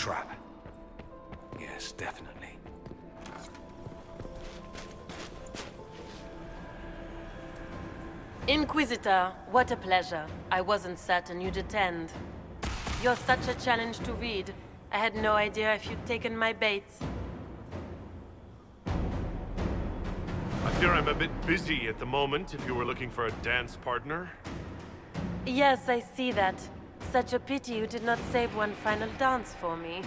trap. Yes, definitely. Inquisitor, what a pleasure. I wasn't certain you'd attend. You're such a challenge to read. I had no idea if you'd taken my baits. I fear I'm a bit busy at the moment if you were looking for a dance partner. Yes, I see that. Such a pity you did not save one final dance for me.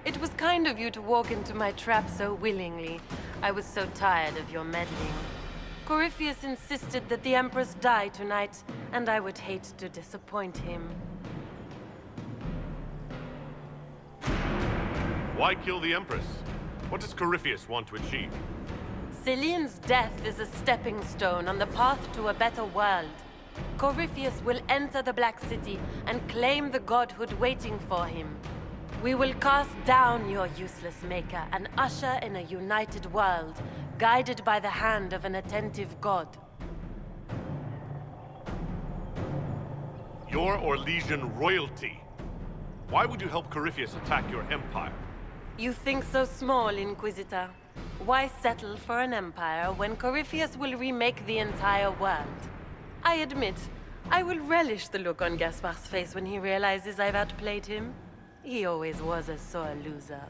It was kind of you to walk into my trap so willingly. I was so tired of your meddling. Corypheus insisted that the Empress die tonight, and I would hate to disappoint him. Why kill the Empress? What does Corypheus want to achieve? Celine's death is a stepping stone on the path to a better world. Corypheus will enter the Black City and claim the godhood waiting for him. We will cast down your useless maker and usher in a united world, guided by the hand of an attentive god. Your Orlesian royalty. Why would you help Corypheus attack your empire? You think so small, Inquisitor. Why settle for an empire when Corypheus will remake the entire world? I admit, I will relish the look on Gaspar's face when he realizes I've outplayed him. He always was a sore loser.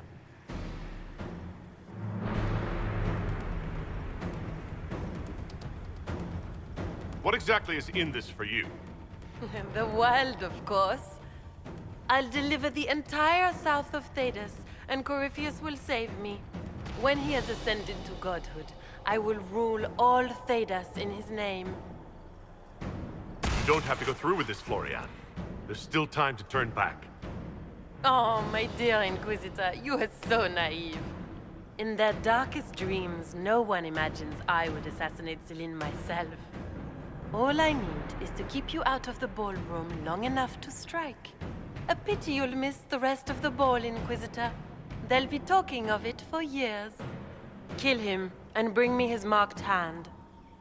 What exactly is in this for you? The world, of course. I'll deliver the entire south of Thedas, and Corypheus will save me. When he has ascended to godhood, I will rule all Thedas in his name. You don't have to go through with this, Florian. There's still time to turn back. Oh, my dear Inquisitor, you are so naive. In their darkest dreams, no one imagines I would assassinate Celine myself. All I need is to keep you out of the ballroom long enough to strike. A pity you'll miss the rest of the ball, Inquisitor. They'll be talking of it for years. Kill him and bring me his marked hand.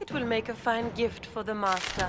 It will make a fine gift for the Master.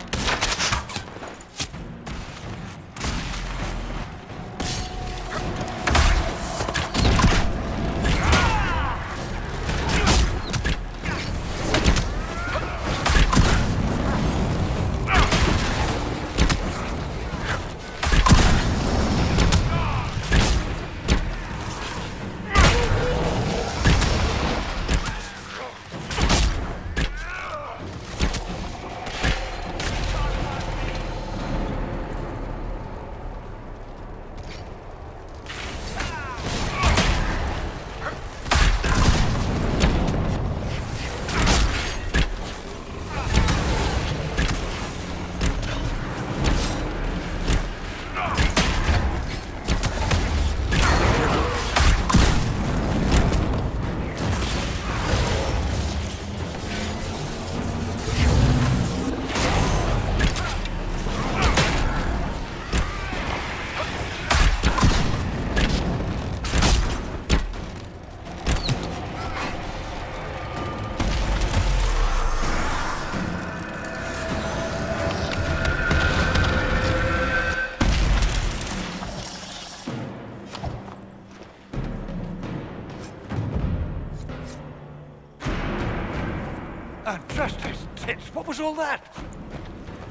Justice tits, what was all that?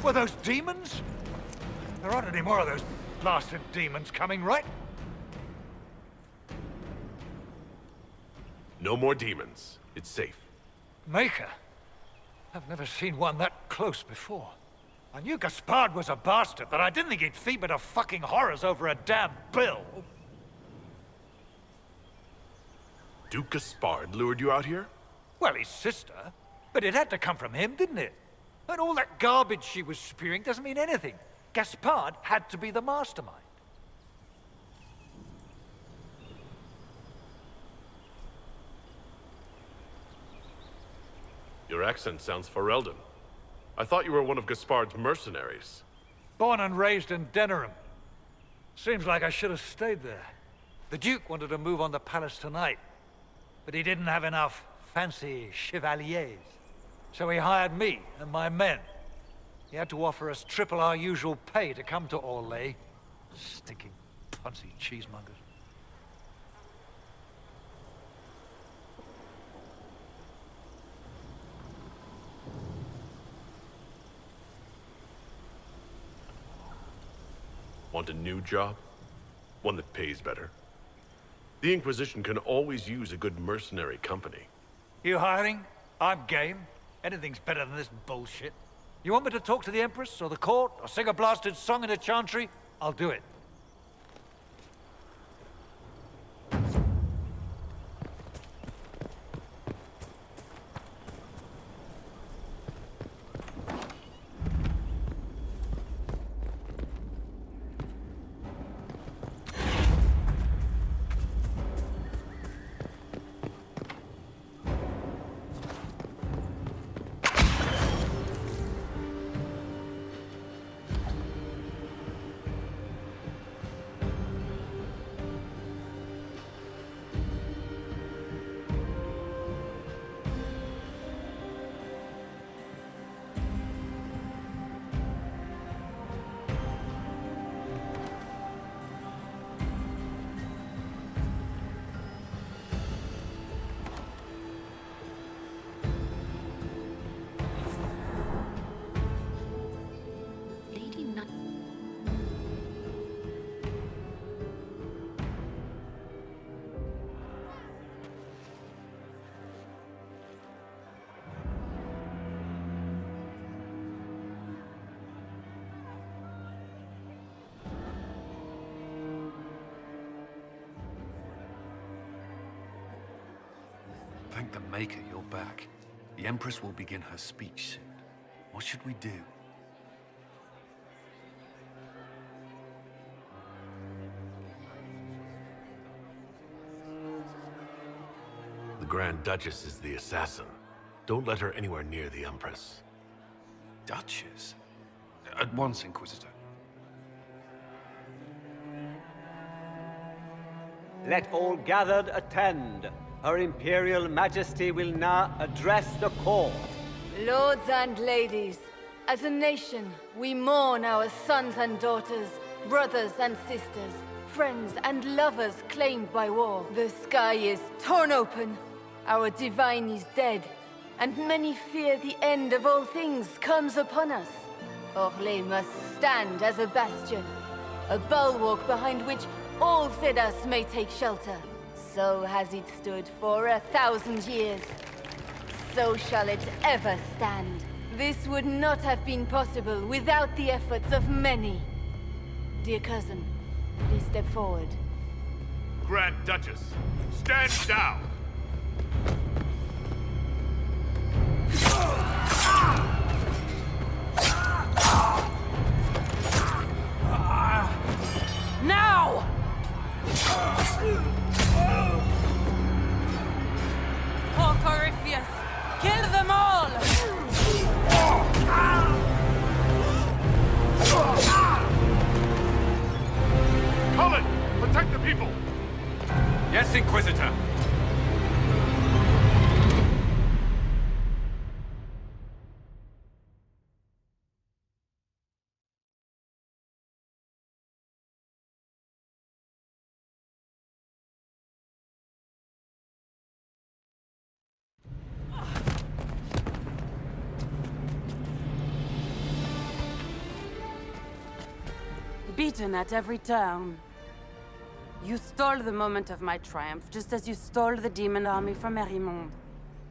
Were those demons? There aren't any more of those blasted demons coming, right? No more demons. It's safe. Maker? I've never seen one that close before. I knew Gaspard was a bastard, but I didn't think he'd feed to fucking horrors over a damn bill. Duke Gaspard lured you out here? Well, his sister. But it had to come from him, didn't it? And all that garbage she was spewing doesn't mean anything. Gaspard had to be the mastermind. Your accent sounds Ferelden. I thought you were one of Gaspard's mercenaries. Born and raised in Denerim. Seems like I should have stayed there. The Duke wanted to move on the palace tonight, but he didn't have enough fancy chevaliers. So he hired me and my men. He had to offer us triple our usual pay to come to Orlais. Stinking, poncy cheesemongers. Want a new job? One that pays better? The Inquisition can always use a good mercenary company. You hiring? I'm game. Anything's better than this bullshit. You want me to talk to the Empress, or the court, or sing a blasted song in a chantry? I'll do it. Thank the Maker you're back. The Empress will begin her speech soon. What should we do? The Grand Duchess is the assassin. Don't let her anywhere near the Empress. Duchess? At once, Inquisitor. Let all gathered attend. Her Imperial Majesty will now address the court. Lords and ladies, as a nation, we mourn our sons and daughters, brothers and sisters, friends and lovers claimed by war. The sky is torn open, our divine is dead, and many fear the end of all things comes upon us. Orlais must stand as a bastion, a bulwark behind which all Thedas may take shelter. So has it stood for 1,000 years. So shall it ever stand. This would not have been possible without the efforts of many. Dear cousin, please step forward. Grand Duchess, stand down! Now! For Corypheus, kill them all! Cullen, protect the people! Yes, Inquisitor! Beaten at every turn. You stole the moment of my triumph, just as you stole the demon army from Merimonde.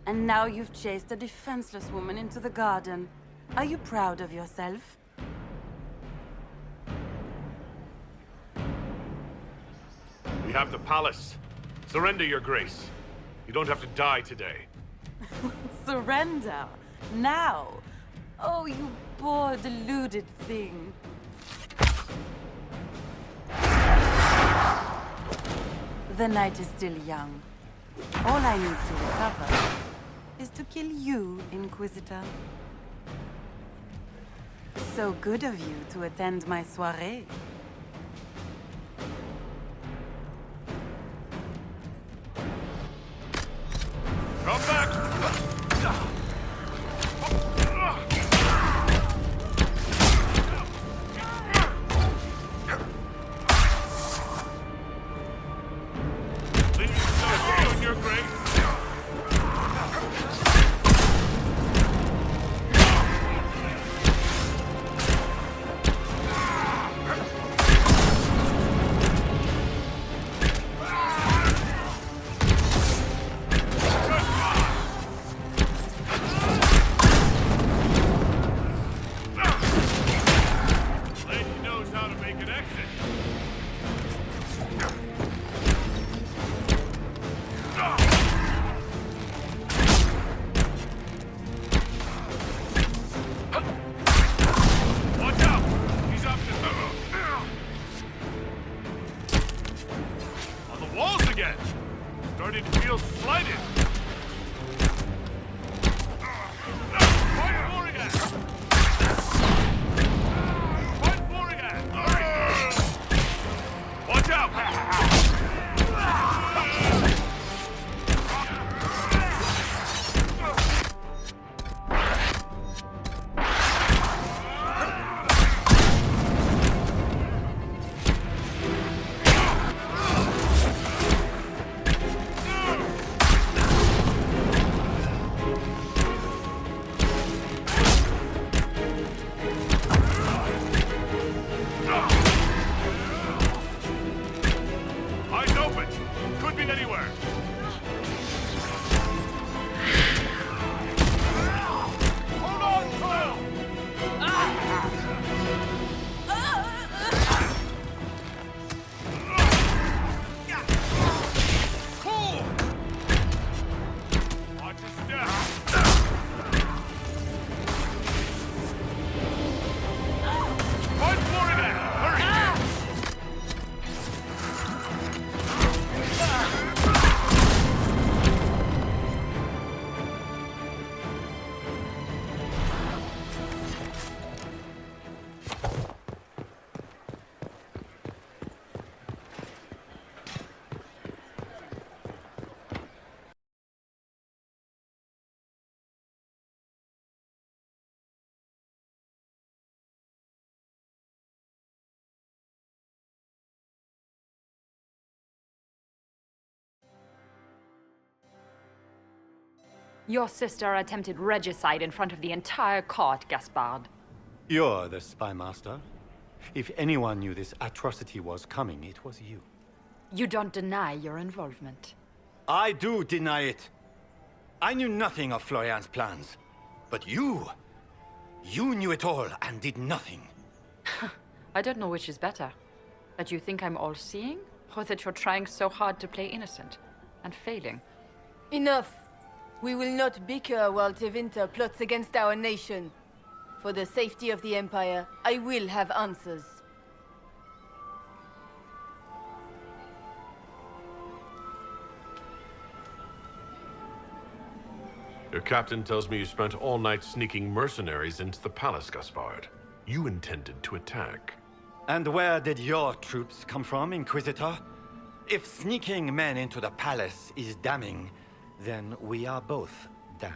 And now you've chased a defenseless woman into the garden. Are you proud of yourself? We have the palace. Surrender, Your Grace. You don't have to die today. Surrender? Now? Oh, you poor, deluded thing. The night is still young. All I need to recover is to kill you, Inquisitor. So good of you to attend my soirée. Come back! Your sister attempted regicide in front of the entire court, Gaspard. You're the spy master. If anyone knew this atrocity was coming, it was you. You don't deny your involvement. I do deny it. I knew nothing of Florian's plans. But you knew it all and did nothing. I don't know which is better. That you think I'm all-seeing, or that you're trying so hard to play innocent and failing. Enough. We will not bicker while Tevinter plots against our nation. For the safety of the Empire, I will have answers. Your captain tells me you spent all night sneaking mercenaries into the palace, Gaspard. You intended to attack. And where did your troops come from, Inquisitor? If sneaking men into the palace is damning, then we are both damned.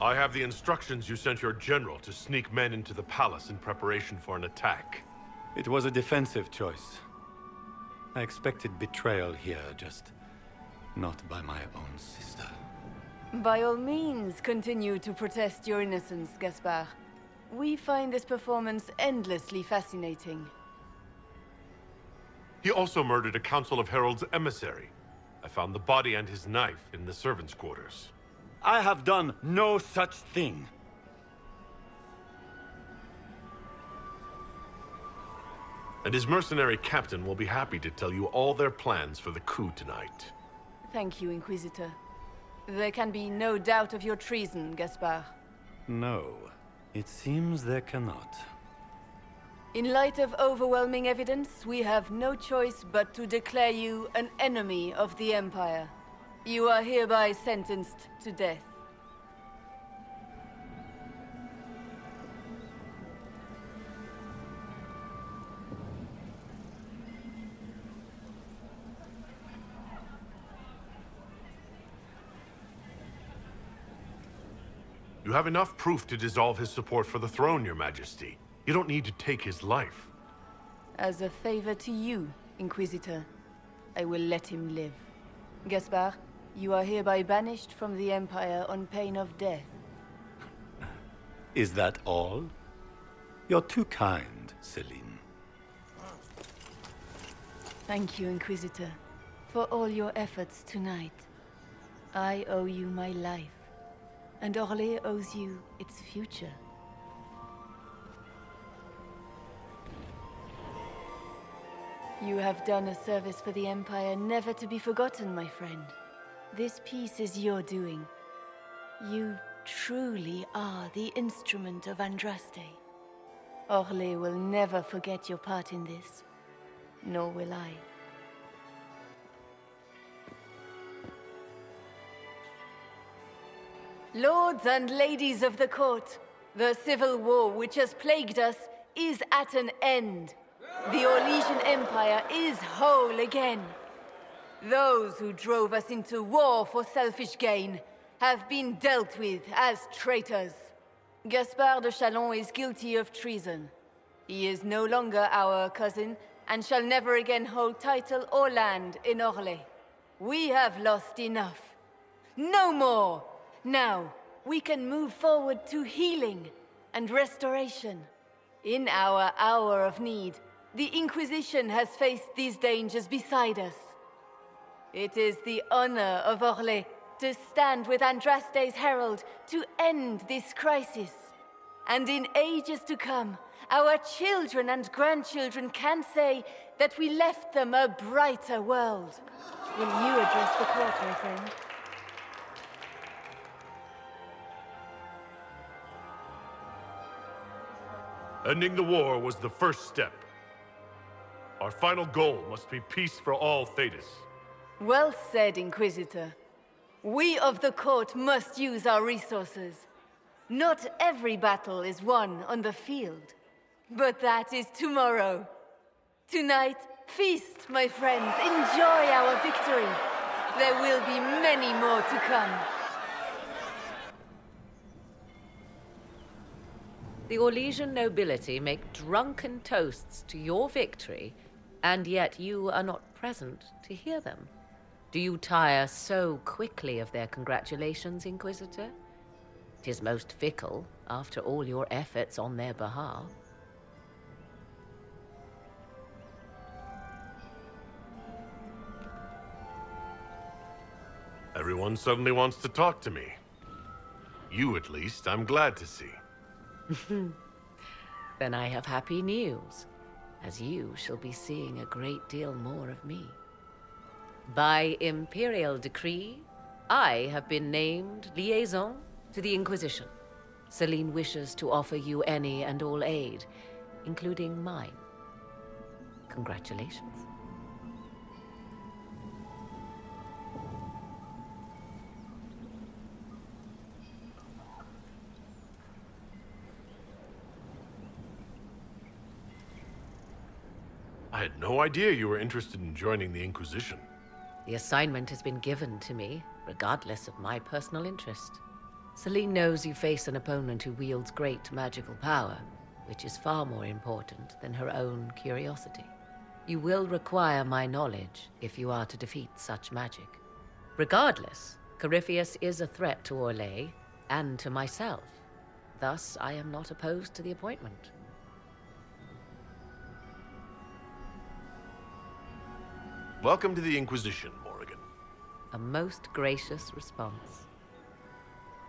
I have the instructions you sent your general to sneak men into the palace in preparation for an attack. It was a defensive choice. I expected betrayal here, just not by my own sister. By all means, continue to protest your innocence, Gaspard. We find this performance endlessly fascinating. He also murdered a Council of Heralds emissary. I found the body and his knife in the servants' quarters. I have done no such thing. And his mercenary captain will be happy to tell you all their plans for the coup tonight. Thank you, Inquisitor. There can be no doubt of your treason, Gaspard. No, it seems there cannot. In light of overwhelming evidence, we have no choice but to declare you an enemy of the Empire. You are hereby sentenced to death. You have enough proof to dissolve his support for the throne, Your Majesty. You don't need to take his life. As a favor to you, Inquisitor, I will let him live. Gaspard, you are hereby banished from the Empire on pain of death. Is that all? You're too kind, Celine. Thank you, Inquisitor, for all your efforts tonight. I owe you my life, and Orlais owes you its future. You have done a service for the Empire never to be forgotten, my friend. This piece is your doing. You truly are the instrument of Andraste. Orlais will never forget your part in this, nor will I. Lords and ladies of the court, the civil war which has plagued us is at an end. The Orlesian Empire is whole again. Those who drove us into war for selfish gain have been dealt with as traitors. Gaspard de Chalon is guilty of treason. He is no longer our cousin and shall never again hold title or land in Orlais. We have lost enough. No more! Now, we can move forward to healing and restoration. In our hour of need, the Inquisition has faced these dangers beside us. It is the honor of Orlais to stand with Andraste's herald to end this crisis. And in ages to come, our children and grandchildren can say that we left them a brighter world. Will you address the court, my friend? Ending the war was the first step. Our final goal must be peace for all Thedas. Well said, Inquisitor. We of the court must use our resources. Not every battle is won on the field, but that is tomorrow. Tonight, feast, my friends. Enjoy our victory. There will be many more to come. The Orlesian nobility make drunken toasts to your victory, and yet you are not present to hear them. Do you tire so quickly of their congratulations, Inquisitor? 'Tis most fickle, after all your efforts on their behalf. Everyone suddenly wants to talk to me. You, at least, I'm glad to see. Then I have happy news, as you shall be seeing a great deal more of me. By Imperial decree, I have been named liaison to the Inquisition. Celine wishes to offer you any and all aid, including mine. Congratulations. I had no idea you were interested in joining the Inquisition. The assignment has been given to me, regardless of my personal interest. Celine knows you face an opponent who wields great magical power, which is far more important than her own curiosity. You will require my knowledge if you are to defeat such magic. Regardless, Corypheus is a threat to Orlais and to myself. Thus, I am not opposed to the appointment. Welcome to the Inquisition, Morrigan. A most gracious response.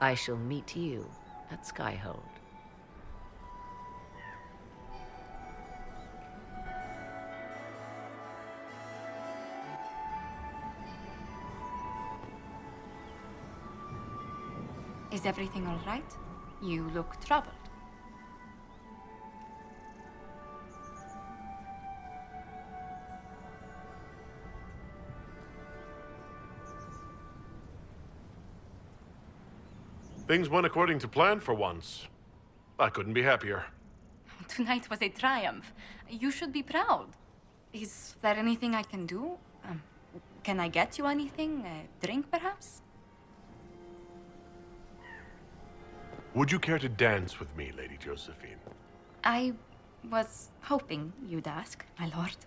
I shall meet you at Skyhold. Is everything all right? You look troubled. Things went according to plan for once. I couldn't be happier. Tonight was a triumph. You should be proud. Is there anything I can do? Can I get you anything? A drink, perhaps? Would you care to dance with me, Lady Josephine? I was hoping you'd ask, my lord.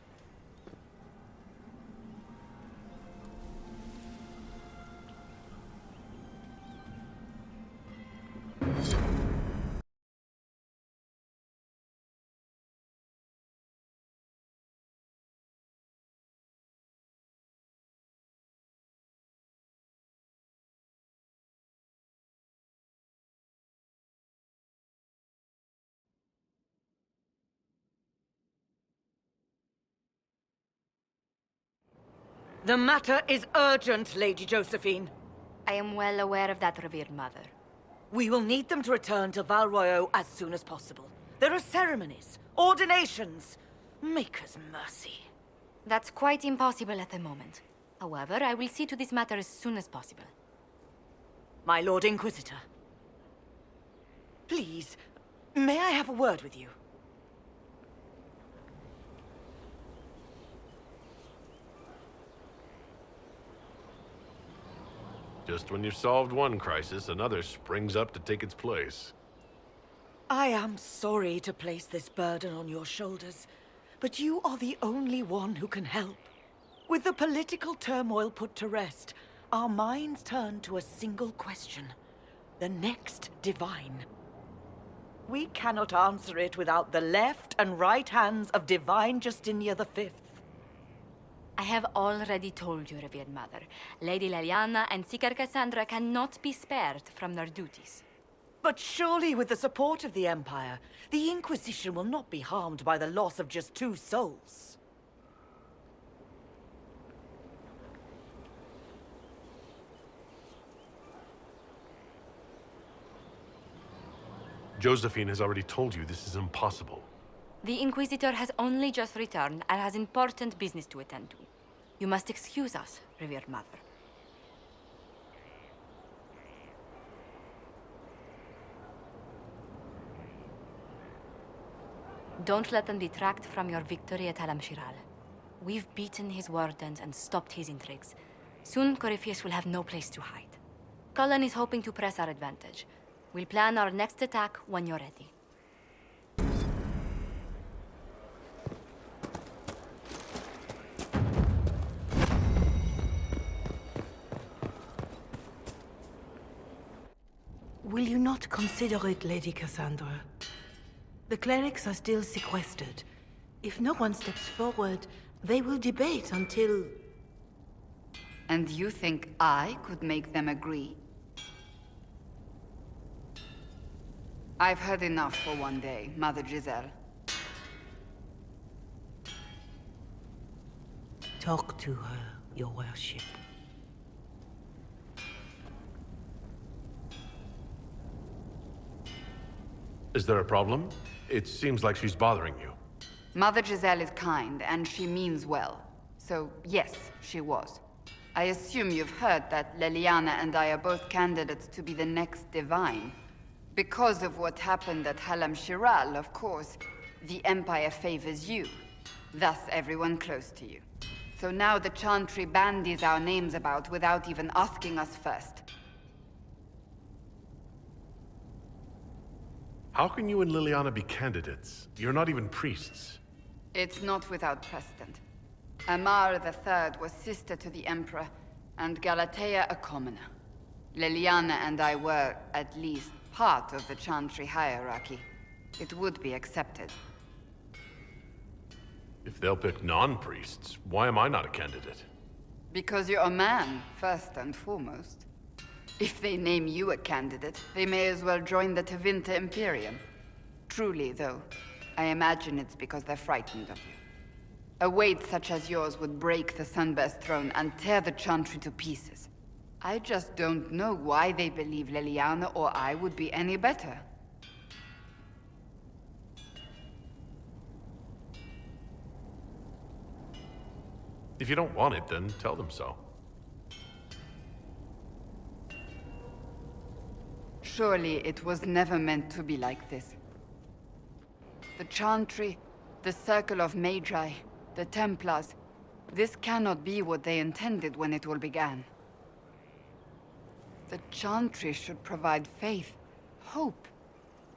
The matter is urgent, Lady Josephine. I am well aware of that, revered mother. We will need them to return to Val Royeaux as soon as possible. There are ceremonies, ordinations. Maker's mercy. That's quite impossible at the moment. However, I will see to this matter as soon as possible. My Lord Inquisitor. Please, may I have a word with you? Just when you've solved one crisis, another springs up to take its place. I am sorry to place this burden on your shoulders, but you are the only one who can help. With the political turmoil put to rest, our minds turn to a single question. The next divine. We cannot answer it without the left and right hands of Divine Justinia V. I have already told you, revered mother. Lady Leliana and Seeker Cassandra cannot be spared from their duties. But surely with the support of the Empire, the Inquisition will not be harmed by the loss of just 2 souls. Josephine has already told you this is impossible. The Inquisitor has only just returned and has important business to attend to. You must excuse us, revered mother. Don't let them detract from your victory at Alam-Shiral. We've beaten his wardens and stopped his intrigues. Soon, Corypheus will have no place to hide. Cullen is hoping to press our advantage. We'll plan our next attack when you're ready. Will you not consider it, Lady Cassandra? The clerics are still sequestered. If no one steps forward, they will debate until... And you think I could make them agree? I've heard enough for one day, Mother Giselle. Talk to her, your worship. Is there a problem? It seems like she's bothering you. Mother Giselle is kind, and she means well. So, yes, she was. I assume you've heard that Leliana and I are both candidates to be the next Divine. Because of what happened at Halam Shiral, of course, the Empire favors you. Thus, everyone close to you. So now the Chantry bandies our names about without even asking us first. How can you and Liliana be candidates? You're not even priests. It's not without precedent. Amar III was sister to the Emperor, and Galatea a commoner. Liliana and I were, at least, part of the Chantry hierarchy. It would be accepted. If they'll pick non-priests, why am I not a candidate? Because you're a man, first and foremost. If they name you a candidate, they may as well join the Tevinter Imperium. Truly, though, I imagine it's because they're frightened of you. A weight such as yours would break the Sunburst throne and tear the Chantry to pieces. I just don't know why they believe Leliana or I would be any better. If you don't want it, then tell them so. Surely it was never meant to be like this. The Chantry, the Circle of Magi, the Templars, this cannot be what they intended when it all began. The Chantry should provide faith, hope.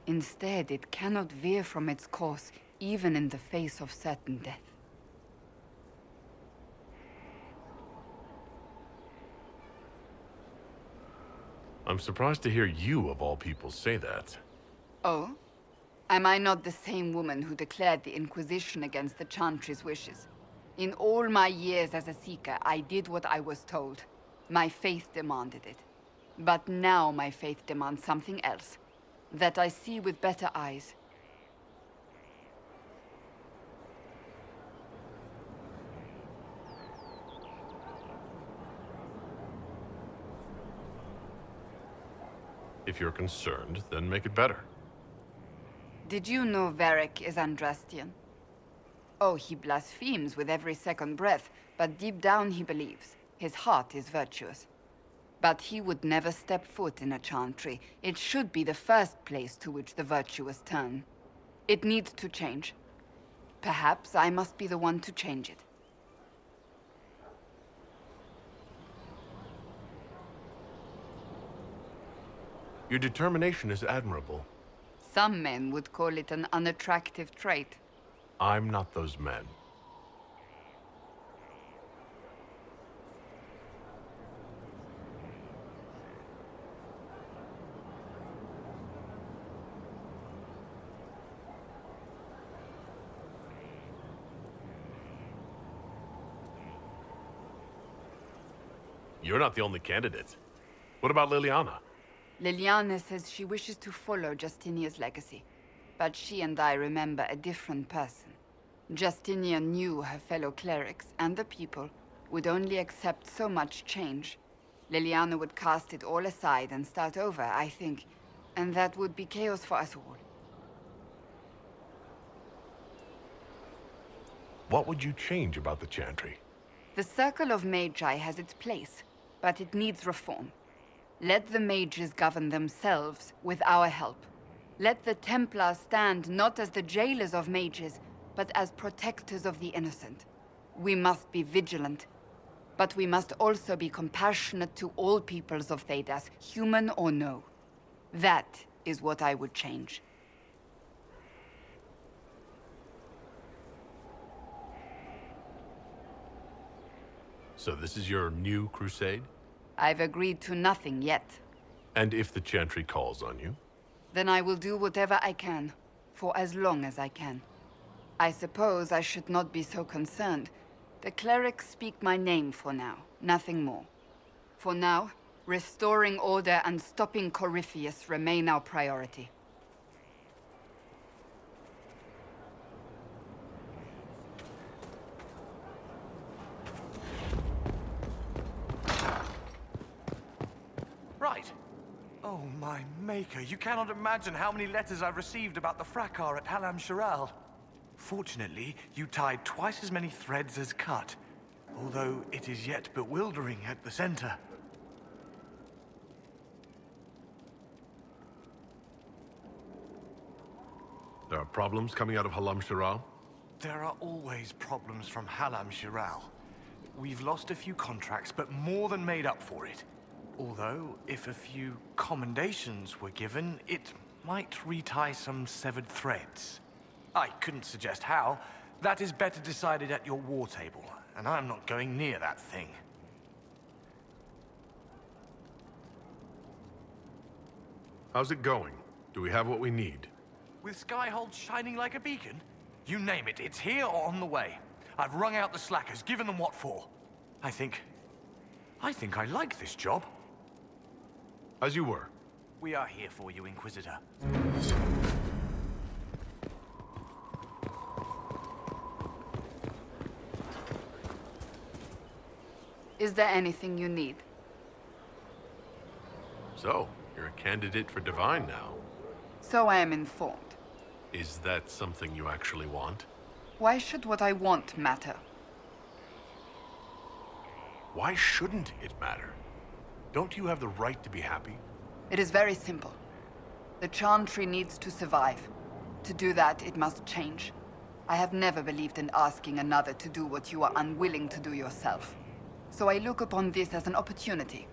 Instead, it cannot veer from its course, even in the face of certain death. I'm surprised to hear you, of all people, say that. Oh? Am I not the same woman who declared the Inquisition against the Chantry's wishes? In all my years as a Seeker, I did what I was told. My faith demanded it. But now my faith demands something else. That I see with better eyes. If you're concerned, then make it better. Did you know Varric is Andrastian? Oh, he blasphemes with every second breath, but deep down he believes. His heart is virtuous. But he would never step foot in a Chantry. It should be the first place to which the virtuous turn. It needs to change. Perhaps I must be the one to change it. Your determination is admirable. Some men would call it an unattractive trait. I'm not those men. You're not the only candidate. What about Liliana? Liliana says she wishes to follow Justinia's legacy. But she and I remember a different person. Justinia knew her fellow clerics and the people would only accept so much change. Liliana would cast it all aside and start over, I think. And that would be chaos for us all. What would you change about the Chantry? The Circle of Magi has its place, but it needs reform. Let the mages govern themselves with our help. Let the Templars stand not as the jailers of mages, but as protectors of the innocent. We must be vigilant, but we must also be compassionate to all peoples of Thedas, human or no. That is what I would change. So this is your new crusade? I've agreed to nothing yet. And if the Chantry calls on you? Then I will do whatever I can, for as long as I can. I suppose I should not be so concerned. The clerics speak my name for now, nothing more. For now, restoring order and stopping Corypheus remain our priority. Right. Oh, my maker, you cannot imagine how many letters I've received about the fracas at Halam Shiral. Fortunately, you tied twice as many threads as cut, although it is yet bewildering at the center. There are problems coming out of Halam Shiral? There are always problems from Halam Shiral. We've lost a few contracts, but more than made up for it. Although, if a few commendations were given, it might retie some severed threads. I couldn't suggest how. That is better decided at your war table, and I'm not going near that thing. How's it going? Do we have what we need? With Skyhold shining like a beacon? You name it, it's here or on the way. I've wrung out the slackers, given them what for. I think I like this job. As you were. We are here for you, Inquisitor. Is there anything you need? So, you're a candidate for Divine now. So I am informed. Is that something you actually want? Why should what I want matter? Why shouldn't it matter? Don't you have the right to be happy? It is very simple. The Chantry needs to survive. To do that, it must change. I have never believed in asking another to do what you are unwilling to do yourself. So I look upon this as an opportunity.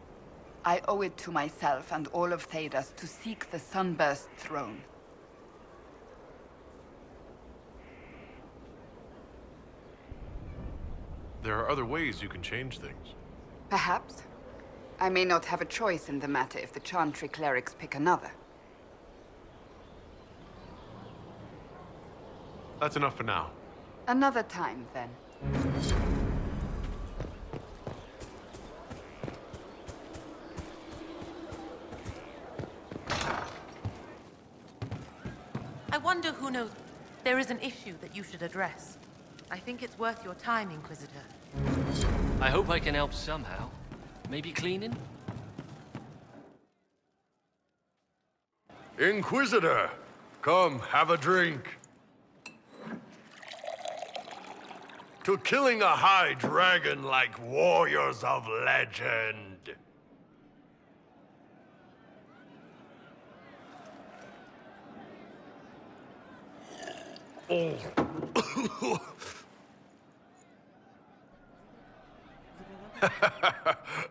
I owe it to myself and all of Thedas to seek the Sunburst throne. There are other ways you can change things. Perhaps. I may not have a choice in the matter if the Chantry clerics pick another. That's enough for now. Another time, then. I wonder who knows. There is an issue that you should address. I think it's worth your time, Inquisitor. I hope I can help somehow. Maybe cleaning? Inquisitor! Come, have a drink. To killing a high dragon like warriors of legend. Oh.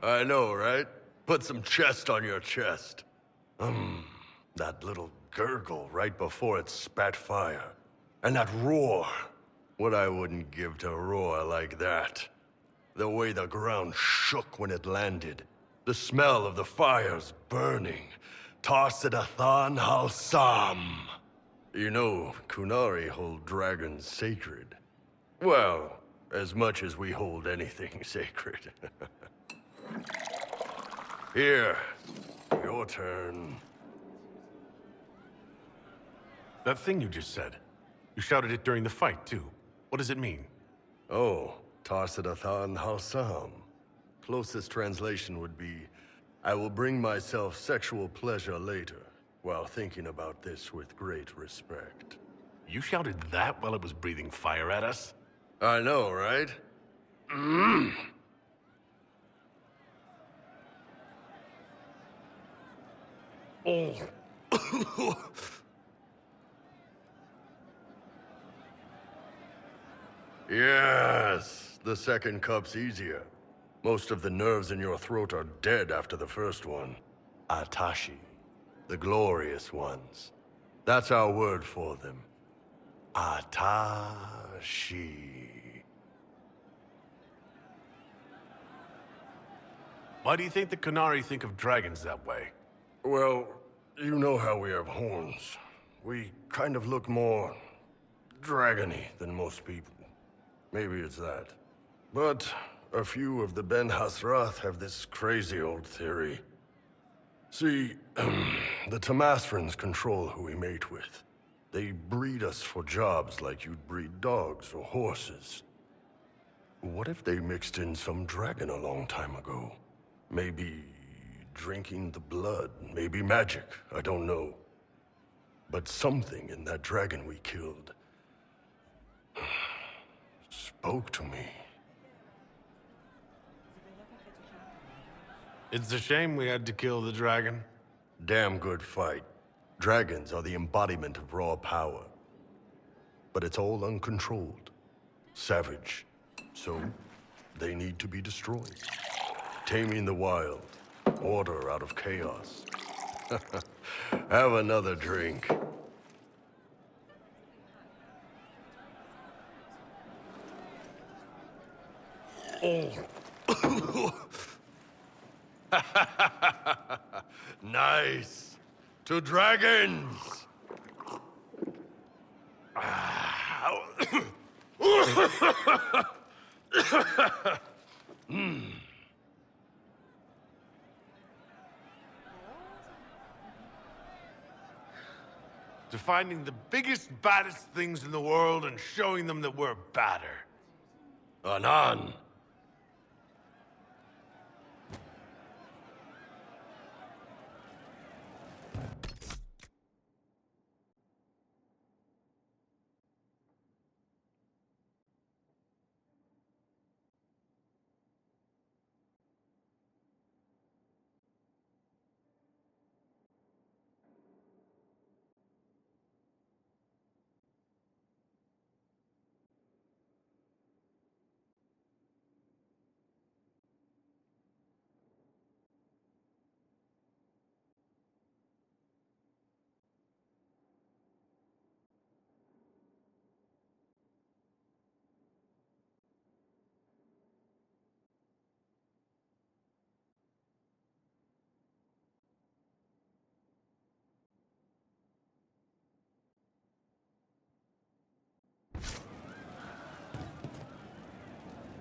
I know, right? Put some chest on your chest. That little gurgle right before it spat fire. And that roar. What I wouldn't give to roar like that. The way the ground shook when it landed. The smell of the fires burning. Tarsidathan Halsam. You know, Kunari hold dragons sacred. Well, as much as we hold anything sacred. Here, your turn. That thing you just said. You shouted it during the fight, too. What does it mean? Oh, Tarsidathan Halsam. Closest translation would be, I will bring myself sexual pleasure later, while thinking about this with great respect. You shouted that while it was breathing fire at us? I know, right? Oh. Yes, the second cup's easier. Most of the nerves in your throat are dead after the first one. Atashi, the glorious ones. That's our word for them. Atashi. Why do you think the Kunari think of dragons that way? Well, you know how we have horns. We kind of look more dragony than most people. Maybe it's that. But a few of the Ben Hasrath have this crazy old theory. See, the Tamasrans control who we mate with. They breed us for jobs like you'd breed dogs or horses. What if they mixed in some dragon a long time ago? Maybe drinking the blood, maybe magic, I don't know. But something in that dragon we killed spoke to me. It's a shame we had to kill the dragon. Damn good fight. Dragons are the embodiment of raw power. But it's all uncontrolled. Savage. So, they need to be destroyed. Taming the wild. Order out of chaos. Have another drink. Oh. Nice. To dragons. To finding the biggest, baddest things in the world and showing them that we're badder. Anan.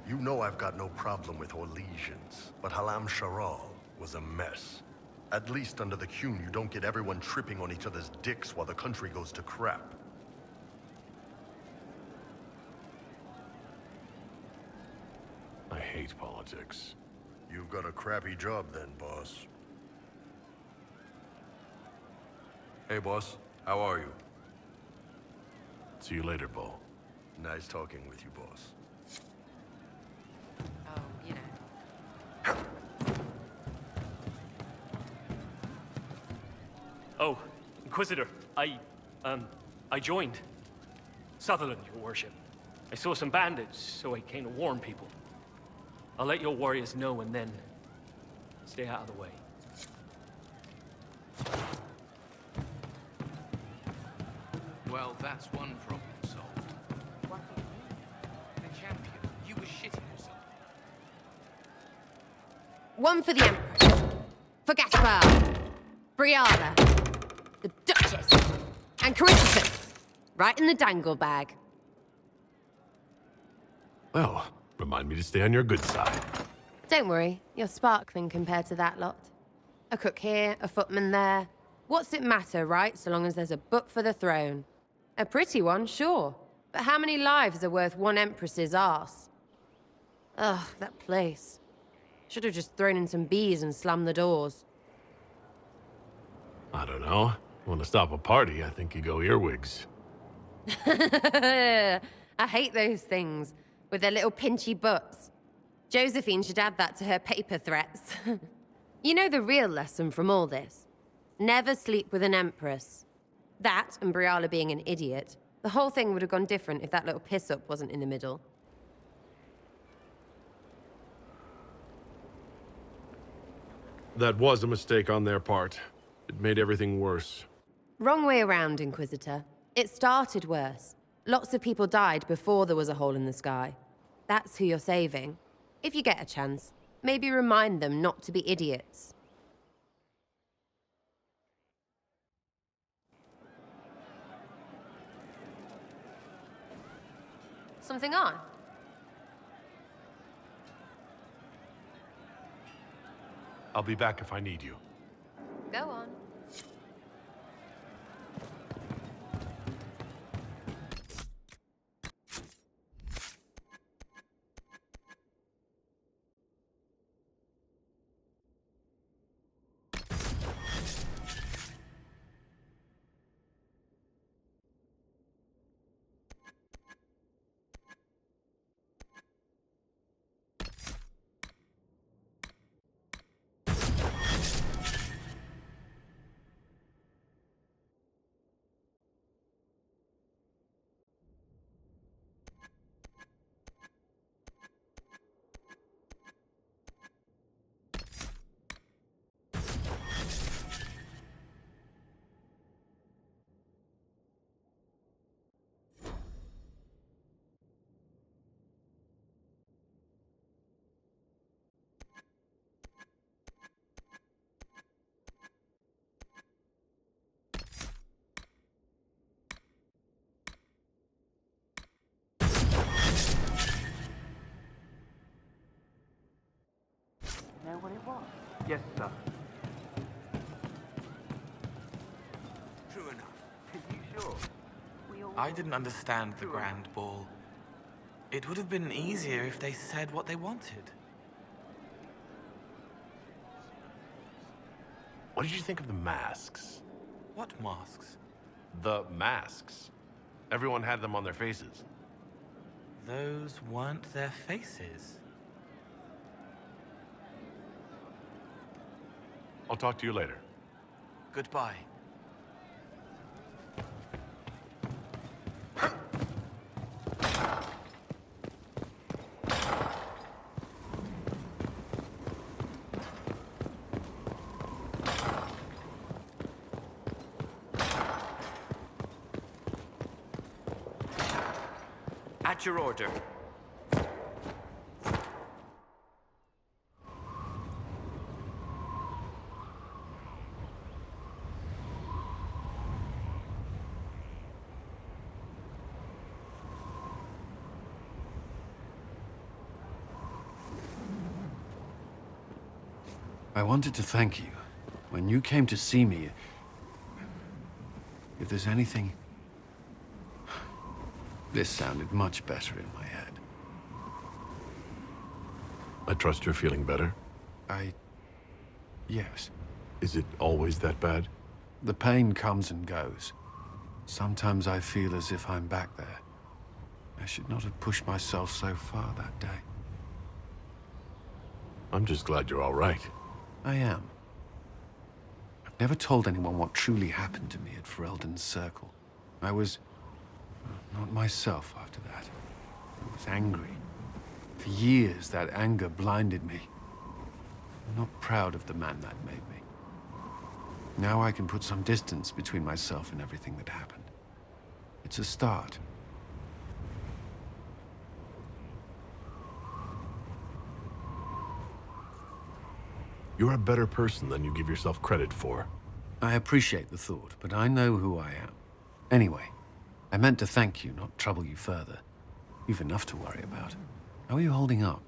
You know I've got no problem with Orlesians, but Halam Sharal was a mess. At least under the Qun, you don't get everyone tripping on each other's dicks while the country goes to crap. I hate politics. You've got a crappy job then, boss. Hey, boss. How are you? See you later, Bo. Nice talking with you, boss. Oh, you know. Oh, Inquisitor, I joined. Sutherland, your worship. I saw some bandits, so I came to warn people. I'll let your warriors know and then stay out of the way. Well, that's one problem solved. The champion, you were shitting yourself. One for the Empress. For Gaspar. Brianna. The Duchess. And Corypheus. Right in the dangle bag. Well, remind me to stay on your good side. Don't worry, you're sparkling compared to that lot. A cook here, a footman there. What's it matter, right, so long as there's a butt for the throne? A pretty one, sure. But how many lives are worth one Empress's arse? Ugh, that place. Should have just thrown in some bees and slammed the doors. I don't know. Want to stop a party, I think you go earwigs. I hate those things, with their little pinchy butts. Josephine should add that to her paper threats. You know the real lesson from all this? Never sleep with an Empress. That, and Briala being an idiot. The whole thing would have gone different if that little piss-up wasn't in the middle. That was a mistake on their part. It made everything worse. Wrong way around, Inquisitor. It started worse. Lots of people died before there was a hole in the sky. That's who you're saving. If you get a chance, maybe remind them not to be idiots. Something on? I'll be back if I need you. Go on. Know what it was? Yes, sir. True enough. Are you sure? I didn't understand the Grand Ball. It would have been easier if they said what they wanted. What did you think of the masks? What masks? The masks. Everyone had them on their faces. Those weren't their faces. I'll talk to you later. Goodbye. At your order. I wanted to thank you. When you came to see me, if there's anything... This sounded much better in my head. I trust you're feeling better. Yes. Is it always that bad? The pain comes and goes. Sometimes I feel as if I'm back there. I should not have pushed myself so far that day. I'm just glad you're all right. I am. I've never told anyone what truly happened to me at Ferelden's Circle. I was... not myself after that. I was angry. For years, that anger blinded me. I'm not proud of the man that made me. Now I can put some distance between myself and everything that happened. It's a start. You're a better person than you give yourself credit for. I appreciate the thought, but I know who I am. Anyway, I meant to thank you, not trouble you further. You've enough to worry about. How are you holding up?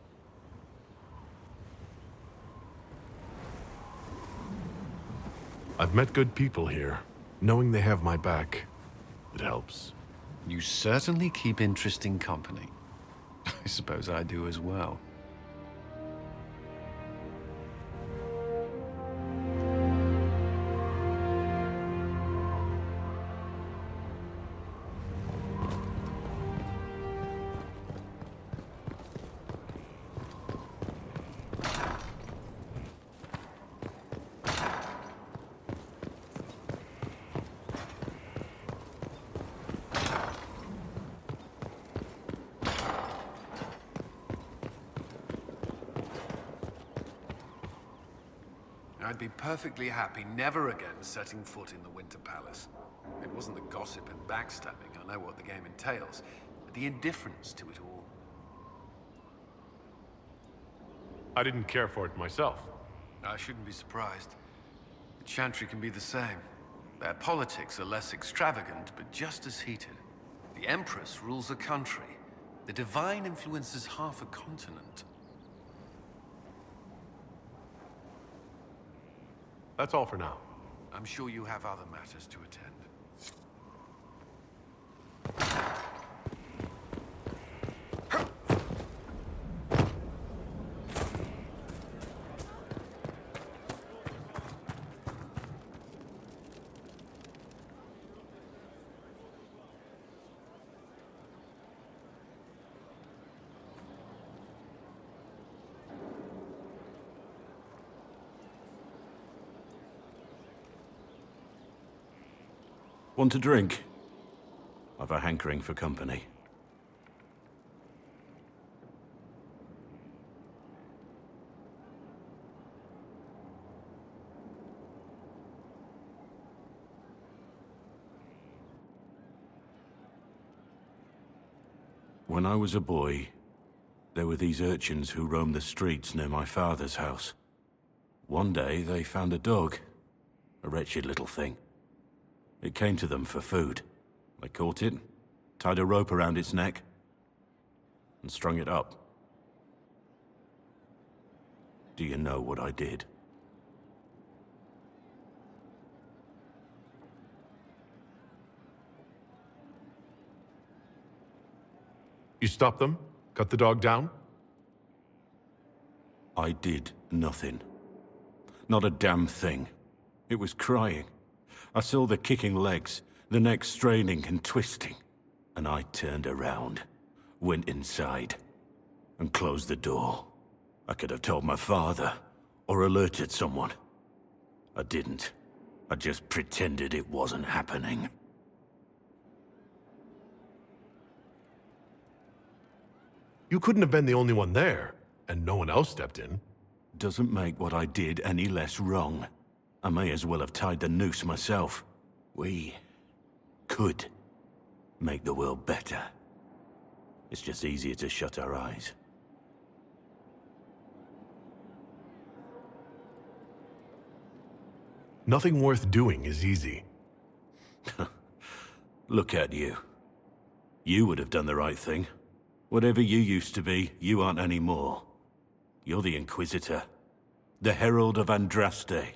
I've met good people here. Knowing they have my back, it helps. You certainly keep interesting company. I suppose I do as well. I'd be perfectly happy never again setting foot in the Winter Palace. It wasn't the gossip and backstabbing, I know what the game entails, but the indifference to it all. I didn't care for it myself. I shouldn't be surprised. The Chantry can be the same. Their politics are less extravagant, but just as heated. The Empress rules a country. The divine influences half a continent. That's all for now. I'm sure you have other matters to attend. Want a drink? I've a hankering for company. When I was a boy, there were these urchins who roamed the streets near my father's house. One day, they found a dog. A wretched little thing. It came to them for food. They caught it, tied a rope around its neck, and strung it up. Do you know what I did? You stopped them? Cut the dog down? I did nothing. Not a damn thing. It was crying. I saw the kicking legs, the neck straining and twisting. And I turned around, went inside, and closed the door. I could have told my father, or alerted someone. I didn't. I just pretended it wasn't happening. You couldn't have been the only one there, and no one else stepped in. Doesn't make what I did any less wrong. I may as well have tied the noose myself. We could make the world better. It's just easier to shut our eyes. Nothing worth doing is easy. Look at you. You would have done the right thing. Whatever you used to be, you aren't anymore. You're the Inquisitor. The Herald of Andraste.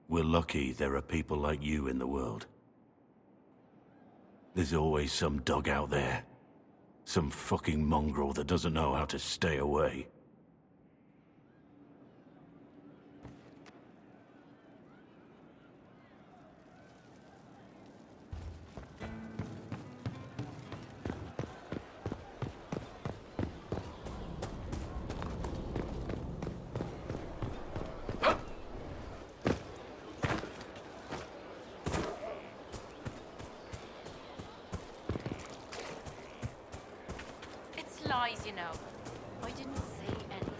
We're lucky there are people like you in the world. There's always some dog out there. Some fucking mongrel that doesn't know how to stay away. Lies, you know. I didn't say anything.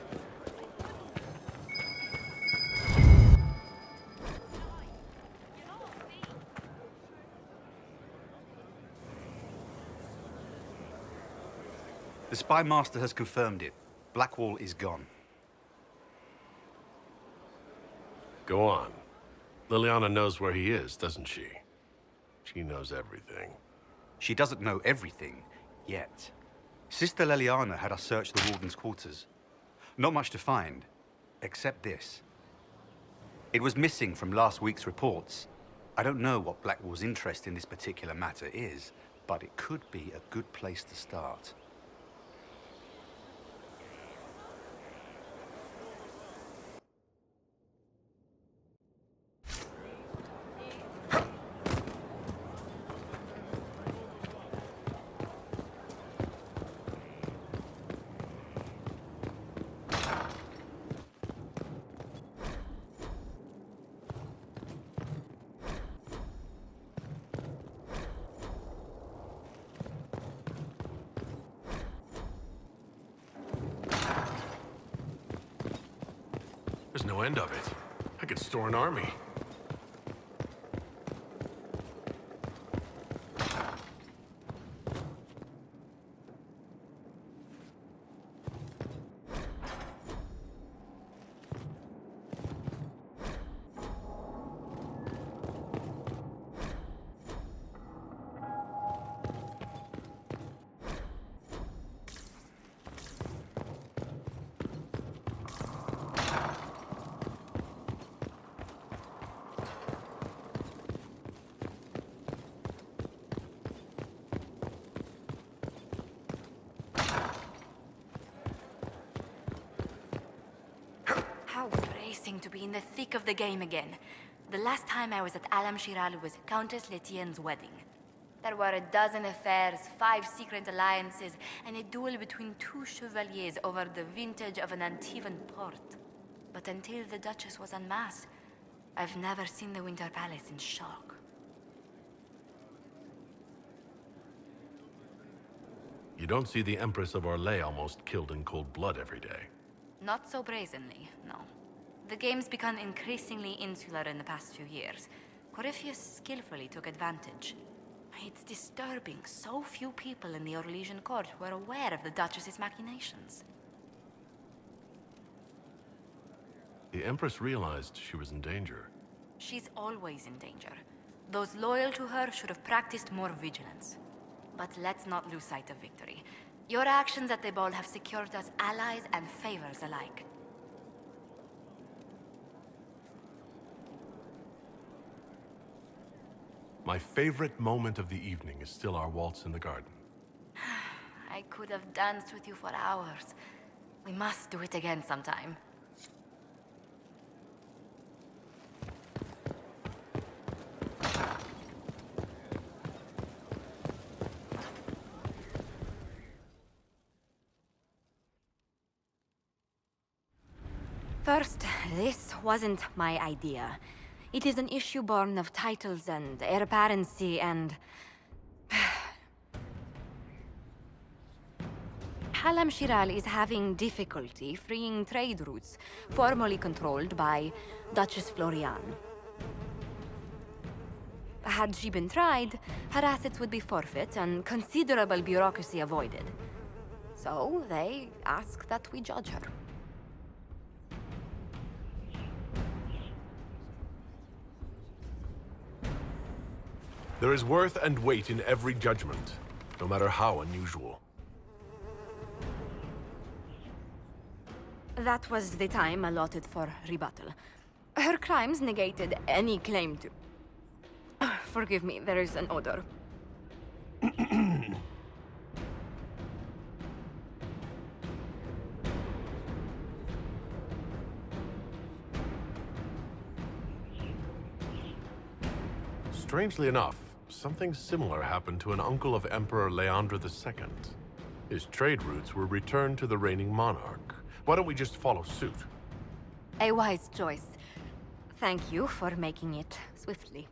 The Spy Master has confirmed it. Blackwall is gone. Go on. Liliana knows where he is, doesn't she? She knows everything. She doesn't know everything, yet. Sister Liliana had us search the Warden's quarters. Not much to find, except this. It was missing from last week's reports. I don't know what Blackwall's interest in this particular matter is, but it could be a good place to start. There's no end of it. I could store an army. exhausting to be in the thick of the game again. The last time I was at Alam Shiral was Countess Letienne's wedding. There were a dozen affairs, 5 secret alliances, and a duel between 2 chevaliers over the vintage of an Antivan port. But until the Duchess was unmasked, I've never seen the Winter Palace in shock. You don't see the Empress of Orlais almost killed in cold blood every day. Not so brazenly, no. The game's become increasingly insular in the past few years. Corypheus skillfully took advantage. It's disturbing so few people in the Orlesian court were aware of the Duchess's machinations. The Empress realized she was in danger. She's always in danger. Those loyal to her should have practiced more vigilance. But let's not lose sight of victory. Your actions at the ball have secured us allies and favors alike. My favorite moment of the evening is still our waltz in the garden. I could have danced with you for hours. We must do it again sometime. First, this wasn't my idea. It is an issue born of titles and heir apparency and... Alam Shiral is having difficulty freeing trade routes formerly controlled by Duchess Floriane. Had she been tried, her assets would be forfeit and considerable bureaucracy avoided. So they ask that we judge her. There is worth and weight in every judgment, no matter how unusual. That was the time allotted for rebuttal. Her crimes negated any claim to... Forgive me, there is an odor. Strangely enough, something similar happened to an uncle of Emperor Leandre II. His trade routes were returned to the reigning monarch. Why don't we just follow suit? A wise choice. Thank you for making it swiftly.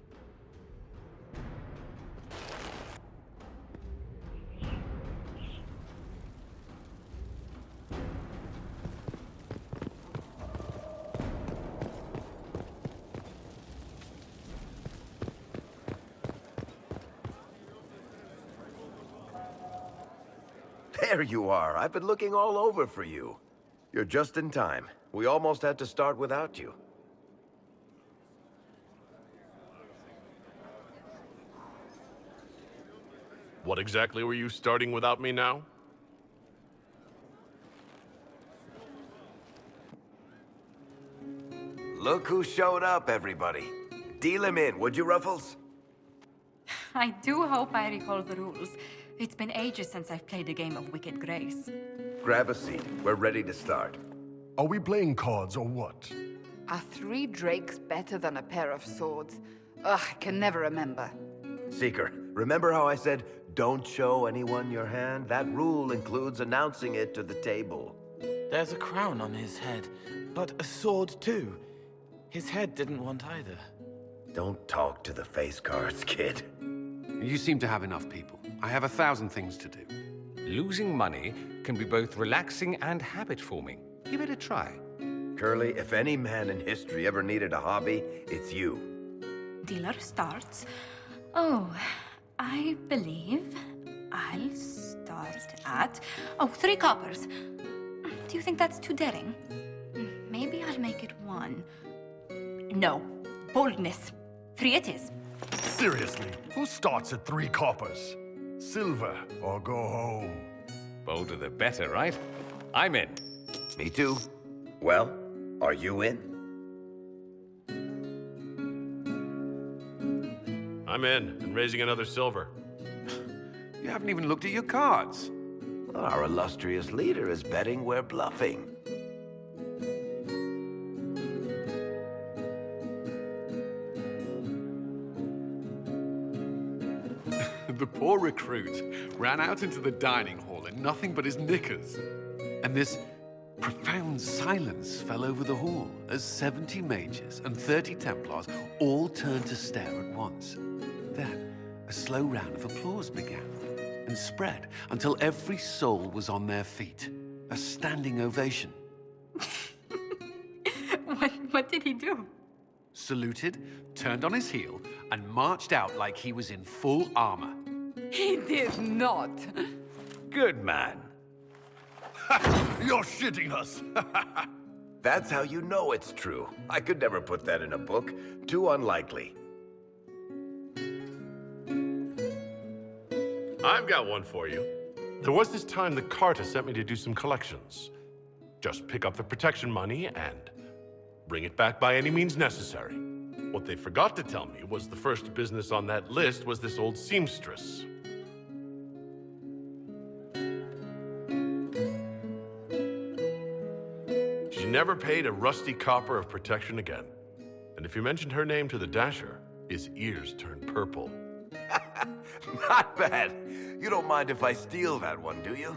There you are. I've been looking all over for you. You're just in time. We almost had to start without you. What exactly were you starting without me now? Look who showed up, everybody. Deal him in, would you, Ruffles? I do hope I recall the rules. It's been ages since I've played a game of Wicked Grace. Grab a seat. We're ready to start. Are we playing cards or what? Are 3 drakes better than a pair of swords? Ugh, I can never remember. Seeker, remember how I said, don't show anyone your hand? That rule includes announcing it to the table. There's a crown on his head, but a sword too. His head didn't want either. Don't talk to the face cards, kid. You seem to have enough people. I have 1,000 things to do. Losing money can be both relaxing and habit-forming. Give it a try. Curly, if any man in history ever needed a hobby, it's you. Dealer starts. Oh, I believe I'll start at... Oh, 3 coppers. Do you think that's too daring? Maybe I'll make it 1. No. Boldness. 3 it is. Seriously, who starts at 3 coppers? Silver or go home? Bolder the better, right? I'm in. Me too. Well, are you in? I'm in, and raising another silver. You haven't even looked at your cards. Our illustrious leader is betting we're bluffing. The poor recruit ran out into the dining hall in nothing but his knickers. And this profound silence fell over the hall as 70 mages and 30 Templars all turned to stare at once. Then, a slow round of applause began and spread until every soul was on their feet. A standing ovation. What did he do? Saluted, turned on his heel, and marched out like he was in full armor. He did not. Good man. You're shitting us! That's how you know it's true. I could never put that in a book. Too unlikely. I've got one for you. There was this time the Carta sent me to do some collections. Just pick up the protection money and bring it back by any means necessary. What they forgot to tell me was the first business on that list was this old seamstress. She never paid a rusty copper of protection again. And if you mentioned her name to the Dasher, his ears turned purple. Not bad. You don't mind if I steal that one, do you?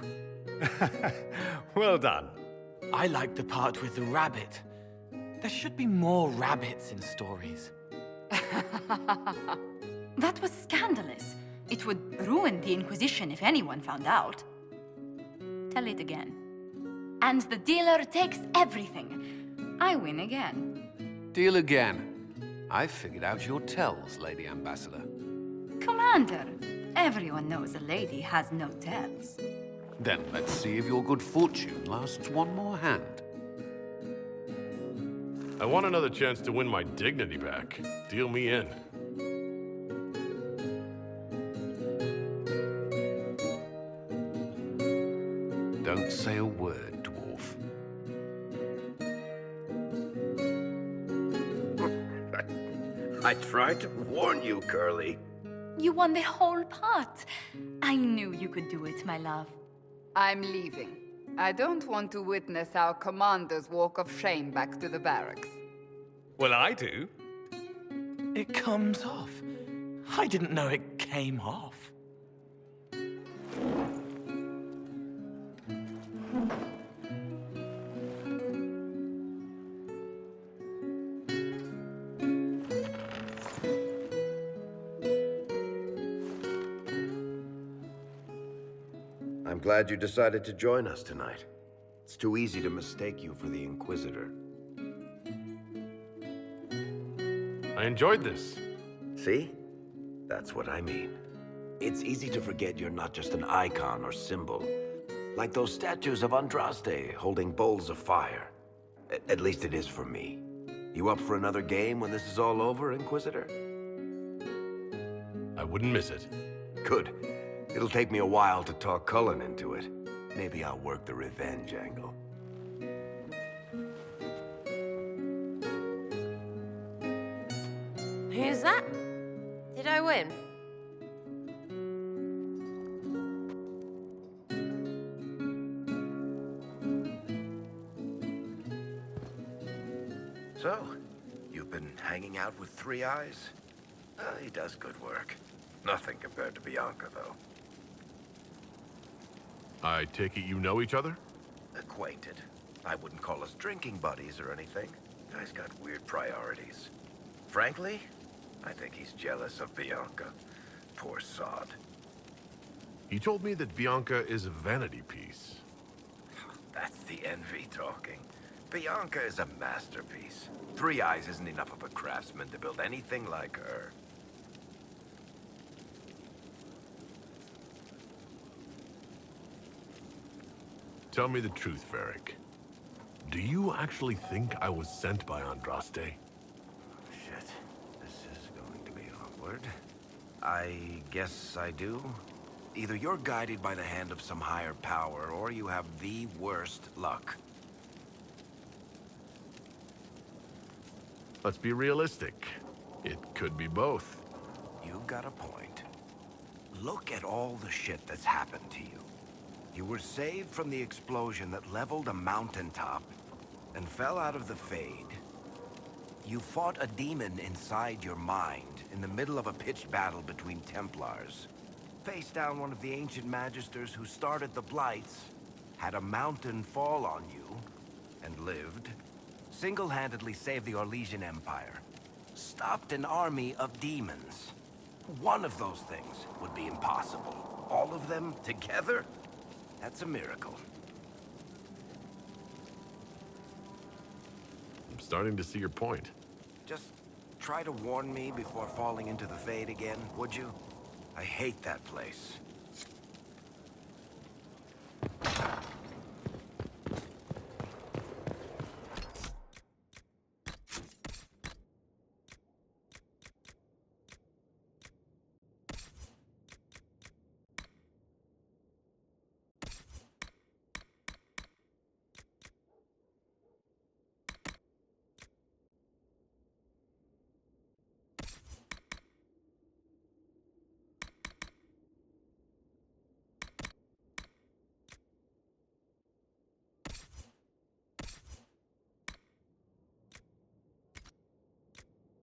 Well done. I like the part with the rabbit. There should be more rabbits in stories. That was scandalous. It would ruin the Inquisition if anyone found out. Tell it again. And the dealer takes everything. I win again. Deal again. I've figured out your tells, Lady Ambassador. Commander, everyone knows a lady has no tells. Then let's see if your good fortune lasts one more hand. I want another chance to win my dignity back. Deal me in. Don't say a word, dwarf. I tried to warn you, Curly. You won the whole pot. I knew you could do it, my love. I'm leaving. I don't want to witness our commander's walk of shame back to the barracks. Well, I do. It comes off. I didn't know it came off. I'm glad you decided to join us tonight. It's too easy to mistake you for the Inquisitor. I enjoyed this. See? That's what I mean. It's easy to forget you're not just an icon or symbol. Like those statues of Andraste holding bowls of fire. At least it is for me. You up for another game when this is all over, Inquisitor? I wouldn't miss it. Good. It'll take me a while to talk Cullen into it. Maybe I'll work the revenge angle. Who's that? Did I win? So, you've been hanging out with Three Eyes? He does good work. Nothing compared to Bianca, though. I take it you know each other? Acquainted. I wouldn't call us drinking buddies or anything. Guy's got weird priorities. Frankly, I think he's jealous of Bianca. Poor sod. He told me that Bianca is a vanity piece. That's the envy talking. Bianca is a masterpiece. Three Eyes isn't enough of a craftsman to build anything like her. Tell me the truth, Varric. Do you actually think I was sent by Andraste? Shit. This is going to be awkward. I guess I do. Either you're guided by the hand of some higher power, or you have the worst luck. Let's be realistic. It could be both. You got a point. Look at all the shit that's happened to you. You were saved from the explosion that leveled a mountaintop and fell out of the Fade. You fought a demon inside your mind in the middle of a pitched battle between Templars. face down one of the ancient magisters who started the Blights, had a mountain fall on you, and lived, single-handedly saved the Orlesian Empire, stopped an army of demons. One of those things would be impossible. All of them together? That's a miracle. I'm starting to see your point. Just try to warn me before falling into the Fade again, would you? I hate that place.